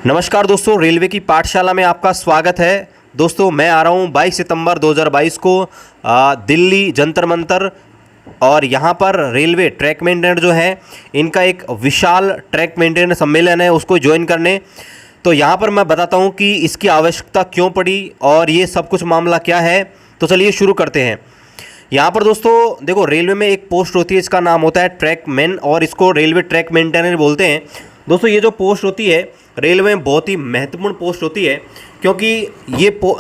नमस्कार दोस्तों, रेलवे की पाठशाला में आपका स्वागत है। दोस्तों मैं आ रहा हूँ 22 सितंबर 2022 को दिल्ली जंतर मंतर, और यहाँ पर रेलवे ट्रैक मेंटेनेंस जो है इनका एक विशाल ट्रैक मेंटेनेंस सम्मेलन है, उसको ज्वाइन करने। तो यहाँ पर मैं बताता हूँ कि इसकी आवश्यकता क्यों पड़ी और ये सब कुछ मामला क्या है। तो चलिए शुरू करते हैं। यहाँ पर दोस्तों देखो, रेलवे में एक पोस्ट होती है, इसका नाम होता है ट्रैक मैन और इसको रेलवे ट्रैक मेंटेनर बोलते हैं। दोस्तों ये जो पोस्ट होती है रेलवे में बहुत ही महत्वपूर्ण पोस्ट होती है, क्योंकि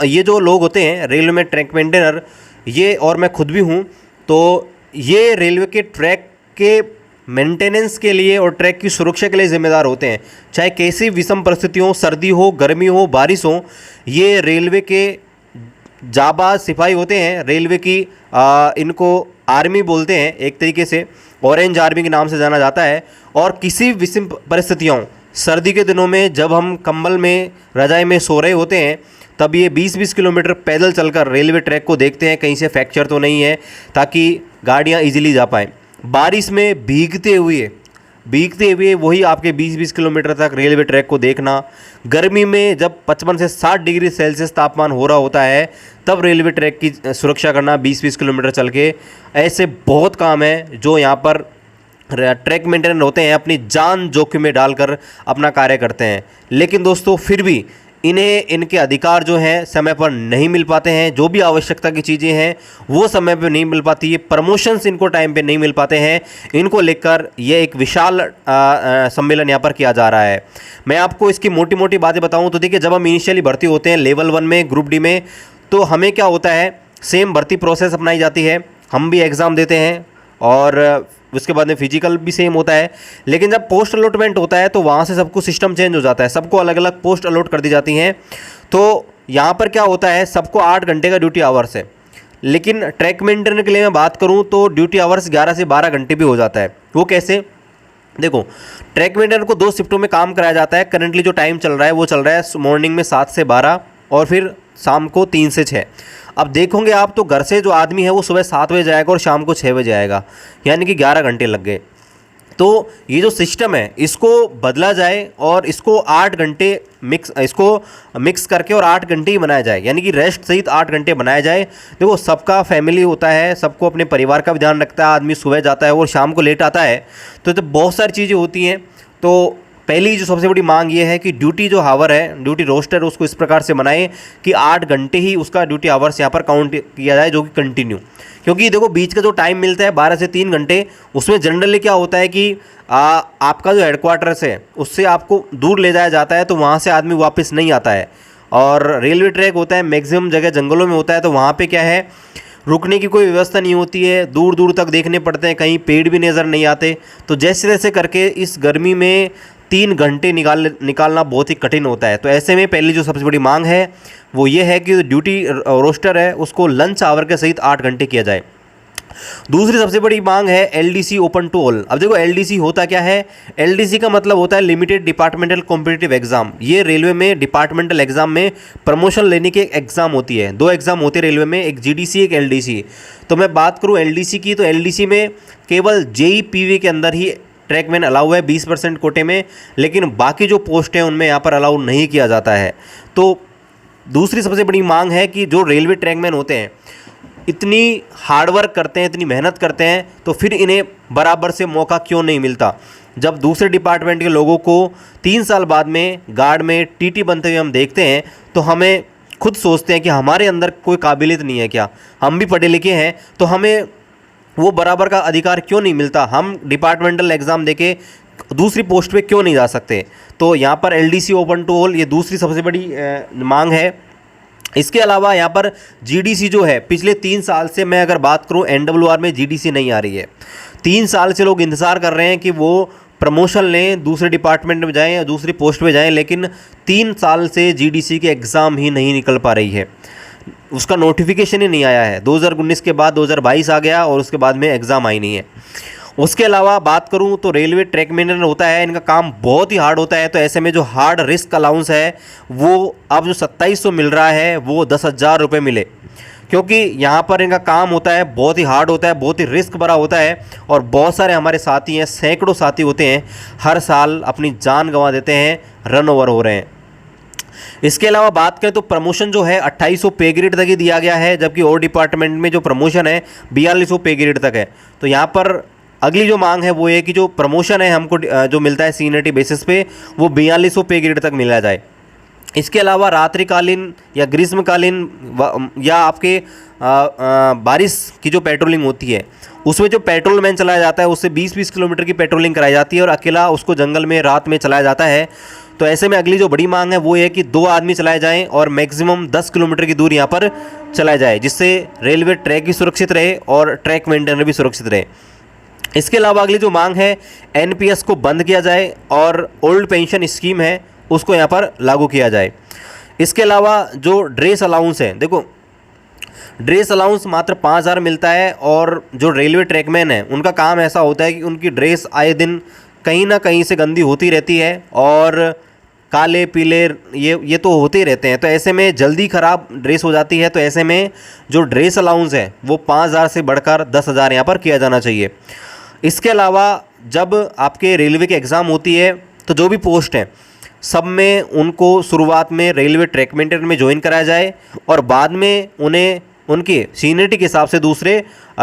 ये जो लोग होते हैं रेलवे में ट्रैक मेंटेनर, ये और मैं खुद भी हूँ, तो ये रेलवे के ट्रैक के मेंटेनेंस के लिए और ट्रैक की सुरक्षा के लिए जिम्मेदार होते हैं। चाहे कैसी विषम परिस्थितियों, सर्दी हो, गर्मी हो, बारिश हो, ये रेलवे के जाबाज सिपाही होते हैं। रेलवे की इनको आर्मी बोलते हैं, एक तरीके से ऑरेंज आर्मी के नाम से जाना जाता है। और किसी विषम परिस्थितियों, सर्दी के दिनों में जब हम कंबल में, रजाई में सो रहे होते हैं, तब ये 20-20 किलोमीटर पैदल चलकर रेलवे ट्रैक को देखते हैं कहीं से फ्रैक्चर तो नहीं है, ताकि गाड़ियाँ इजीली जा पाएँ। बारिश में भीगते हुए वही आपके 20-20 किलोमीटर तक रेलवे ट्रैक को देखना। गर्मी में जब 55 से 60 डिग्री सेल्सियस तापमान हो रहा होता है, तब रेलवे ट्रैक की सुरक्षा करना 20-20 किलोमीटर चल के। ऐसे बहुत काम है जो यहाँ पर ट्रैक मेंटेनर होते हैं अपनी जान जोखिम में डालकर अपना कार्य करते हैं। लेकिन दोस्तों फिर भी इन्हें इनके अधिकार जो हैं समय पर नहीं मिल पाते हैं। जो भी आवश्यकता की चीज़ें हैं वो समय पर नहीं मिल पाती है। प्रमोशंस इनको टाइम पे नहीं मिल पाते हैं। इनको लेकर ये एक विशाल सम्मेलन यहाँ पर किया जा रहा है। मैं आपको इसकी मोटी मोटी बातें बताऊँ तो देखिए, जब हम इनिशियली भर्ती होते हैं लेवल 1 में, ग्रुप डी में, तो हमें क्या होता है, सेम भर्ती प्रोसेस अपनाई जाती है। हम भी एग्ज़ाम देते हैं और उसके बाद में फिजिकल भी सेम होता है। लेकिन जब पोस्ट अलॉटमेंट होता है तो वहाँ से सब कुछ सिस्टम चेंज हो जाता है, सबको अलग अलग पोस्ट अलॉट कर दी जाती हैं। तो यहाँ पर क्या होता है, सबको 8 घंटे का ड्यूटी आवर्स है। लेकिन ट्रैक मेंटेनर के लिए मैं बात करूँ तो ड्यूटी आवर्स 11 से 12 घंटे भी हो जाता है। वो कैसे? देखो, ट्रैक मेंटेनर को 2 शिफ्टों में काम कराया जाता है। करंटली जो टाइम चल रहा है वो चल रहा है मॉर्निंग में 7 से 12 और फिर शाम को 3 से 6। अब देखोगे आप तो घर से जो आदमी है वो सुबह 7 बजे जाएगा और शाम को 6 बजे आएगा, यानी कि 11 घंटे लग गए। तो ये जो सिस्टम है इसको बदला जाए और इसको 8 घंटे मिक्स करके और 8 घंटे ही बनाया जाए, यानी कि रेस्ट सहित 8 घंटे बनाया जाए। देखो, सबका फैमिली होता है, सबको अपने परिवार का भी ध्यान रखता है। आदमी सुबह जाता है और शाम को लेट आता है, तो बहुत सारी चीज़ें होती हैं। तो पहली जो सबसे बड़ी मांग ये है कि ड्यूटी जो हावर है, ड्यूटी रोस्टर, उसको इस प्रकार से बनाएं कि 8 घंटे ही उसका ड्यूटी आवर्स यहाँ पर काउंट किया जाए, जो कि कंटिन्यू। क्योंकि देखो, बीच का जो टाइम मिलता है 12 से 3 घंटे, उसमें जनरली क्या होता है कि आपका जो हेडक्वार्टर्स है उससे आपको दूर ले जाया जाता है, तो वहाँ से आदमी वापस नहीं आता है। और रेलवे ट्रैक होता है मैक्सिमम जगह जंगलों में होता है, तो वहाँ पर क्या है, रुकने की कोई व्यवस्था नहीं होती है, दूर दूर तक देखने पड़ते हैं, कहीं पेड़ भी नज़र नहीं आते। तो जैसे तैसे करके इस गर्मी में 3 घंटे निकालना बहुत ही कठिन होता है। तो ऐसे में पहली जो सबसे बड़ी मांग है वो ये है कि ड्यूटी रोस्टर है उसको लंच आवर के सहित 8 घंटे किया जाए। दूसरी सबसे बड़ी मांग है एलडीसी ओपन टू ऑल। अब देखो, एलडीसी होता क्या है? एलडीसी का मतलब होता है लिमिटेड डिपार्टमेंटल कॉम्पिटिटिव एग्जाम। ये रेलवे में डिपार्टमेंटल एग्जाम में प्रमोशन लेने की एक एग्ज़ाम होती है। 2 एग्ज़ाम होते हैं रेलवे में, एक जीडीसी, एक एलडीसी। तो मैं बात करूँ एलडीसी की, तो एलडीसी में केवल जेईपीवी के अंदर ही ट्रैकमैन अलाउ है 20% कोटे में, लेकिन बाकी जो पोस्ट हैं उनमें यहाँ पर अलाउ नहीं किया जाता है। तो दूसरी सबसे बड़ी मांग है कि जो रेलवे ट्रैकमैन होते हैं इतनी हार्डवर्क करते हैं, इतनी मेहनत करते हैं, तो फिर इन्हें बराबर से मौका क्यों नहीं मिलता? जब दूसरे डिपार्टमेंट के लोगों को 3 साल बाद में गार्ड में टीटी बनते हुए हम देखते हैं, तो हमें खुद सोचते हैं कि हमारे अंदर कोई काबिलियत नहीं है क्या? हम भी पढ़े लिखे हैं, तो हमें वो बराबर का अधिकार क्यों नहीं मिलता? हम डिपार्टमेंटल एग्ज़ाम देके दूसरी पोस्ट पे क्यों नहीं जा सकते? तो यहाँ पर एलडीसी ओपन टू ऑल, ये दूसरी सबसे बड़ी मांग है। इसके अलावा यहाँ पर जीडीसी जो है, पिछले 3 साल से मैं अगर बात करूँ एनडब्ल्यूआर में जीडीसी नहीं आ रही है। 3 साल से लोग इंतज़ार कर रहे हैं कि वो प्रमोशन लें, दूसरे डिपार्टमेंट में जाएँ या दूसरी पोस्ट पे जाएँ, लेकिन 3 साल से जीडीसी के एग्ज़ाम ही नहीं निकल पा रही है। उसका नोटिफिकेशन ही नहीं आया है। 2019 के बाद 2022 आ गया और उसके बाद में एग्ज़ाम आई नहीं है। उसके अलावा बात करूं तो रेलवे ट्रैक मेंटेनर होता है, इनका काम बहुत ही हार्ड होता है। तो ऐसे में जो हार्ड रिस्क अलाउंस है वो अब जो 2700 मिल रहा है वो 10,000 रुपये मिले, क्योंकि यहाँ पर इनका काम होता है बहुत ही हार्ड होता है, बहुत ही रिस्क भरा होता है। और बहुत सारे हमारे साथी हैं, सैकड़ों साथी होते हैं, हर साल अपनी जान गंवा देते हैं, रन ओवर हो रहे हैं। इसके अलावा बात करें तो प्रमोशन जो है 2800 पे ग्रेड तक ही दिया गया है, जबकि और डिपार्टमेंट में जो प्रमोशन है 4200 पे ग्रेड तक है। तो यहाँ पर अगली जो मांग है वो ये कि जो प्रमोशन है हमको जो मिलता है सीनियरिटी बेसिस पे वो 4200 पे ग्रेड तक मिला जाए। इसके अलावा रात्रिकालीन या ग्रीष्मकालीन या आपके बारिश की जो पेट्रोलिंग होती है उसमें जो पेट्रोल मैन चलाया जाता है उससे 20-20 किलोमीटर की पेट्रोलिंग कराई जाती है और अकेला उसको जंगल में रात में चलाया जाता है। तो ऐसे में अगली जो बड़ी मांग है वो है कि 2 आदमी चलाए जाएं और मैक्सिमम 10 किलोमीटर की दूर यहाँ पर चलाया जाए, जिससे रेलवे ट्रैक भी सुरक्षित रहे और ट्रैक मेंटेनर भी सुरक्षित रहे। इसके अलावा अगली जो मांग है एनपीएस को बंद किया जाए और ओल्ड पेंशन स्कीम है उसको यहाँ पर लागू किया जाए। इसके अलावा जो ड्रेस अलाउंस है, देखो ड्रेस अलाउंस मात्र 5000 मिलता है और जो रेलवे ट्रैकमैन है उनका काम ऐसा होता है कि उनकी ड्रेस आए दिन कहीं ना कहीं से गंदी होती रहती है और काले पीले ये तो होते ही रहते हैं। तो ऐसे में जल्दी ख़राब ड्रेस हो जाती है। तो ऐसे में जो ड्रेस अलाउंस है वो 5000 से बढ़कर 10,000 यहाँ पर किया जाना चाहिए। इसके अलावा जब आपके रेलवे की एग्ज़ाम होती है तो जो भी पोस्ट हैं सब में उनको शुरुआत में रेलवे ट्रैक मेंटेनर में ज्वाइन कराया जाए और बाद में उन्हें उनके सीनियरिटी के हिसाब से दूसरे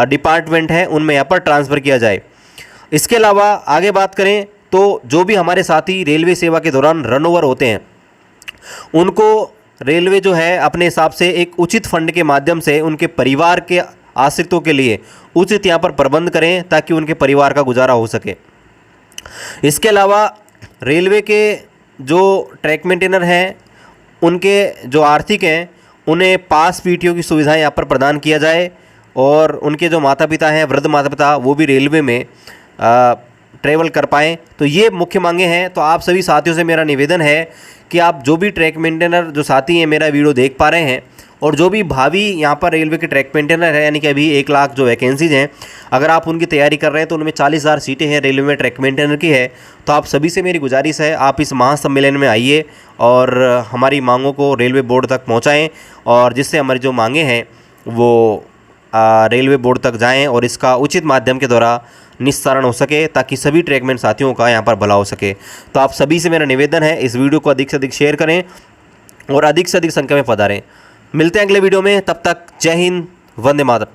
डिपार्टमेंट हैं उनमें यहाँ पर ट्रांसफ़र किया जाए। इसके अलावा आगे बात करें तो जो भी हमारे साथी रेलवे सेवा के दौरान रन ओवर होते हैं उनको रेलवे जो है अपने हिसाब से एक उचित फंड के माध्यम से उनके परिवार के आश्रितों के लिए उचित यहाँ पर प्रबंध करें ताकि उनके परिवार का गुजारा हो सके। इसके अलावा रेलवे के जो ट्रैक मेंटेनर हैं उनके जो आर्थिक हैं उन्हें पास पीटीओ की सुविधाएं यहाँ पर प्रदान किया जाए और उनके जो माता पिता हैं वृद्ध माता पिता वो भी रेलवे में ट्रैवल कर पाएँ। तो ये मुख्य मांगे हैं। तो आप सभी साथियों से मेरा निवेदन है कि आप जो भी ट्रैक मेंटेनर जो साथी हैं मेरा वीडियो देख पा रहे हैं और जो भी भावी यहाँ पर रेलवे के ट्रैक मेंटेनर है यानी कि अभी 1 लाख जो वैकेंसीज हैं अगर आप उनकी तैयारी कर रहे हैं तो उनमें 40,000 सीटें हैं रेलवे में ट्रैक मेंटेनर की है। तो आप सभी से मेरी गुजारिश है आप इस महासम्मेलन में आइए और हमारी मांगों को रेलवे बोर्ड तक पहुँचाएँ और जिससे हमारी जो मांगे हैं वो रेलवे बोर्ड तक जाएँ और इसका उचित माध्यम के द्वारा निस्तारण हो सके ताकि सभी ट्रैकमैन साथियों का यहाँ पर भला हो सके। तो आप सभी से मेरा निवेदन है इस वीडियो को अधिक से अधिक शेयर करें और अधिक से अधिक संख्या में पधारें। मिलते हैं अगले वीडियो में, तब तक जय हिंद, वंदे मातरम।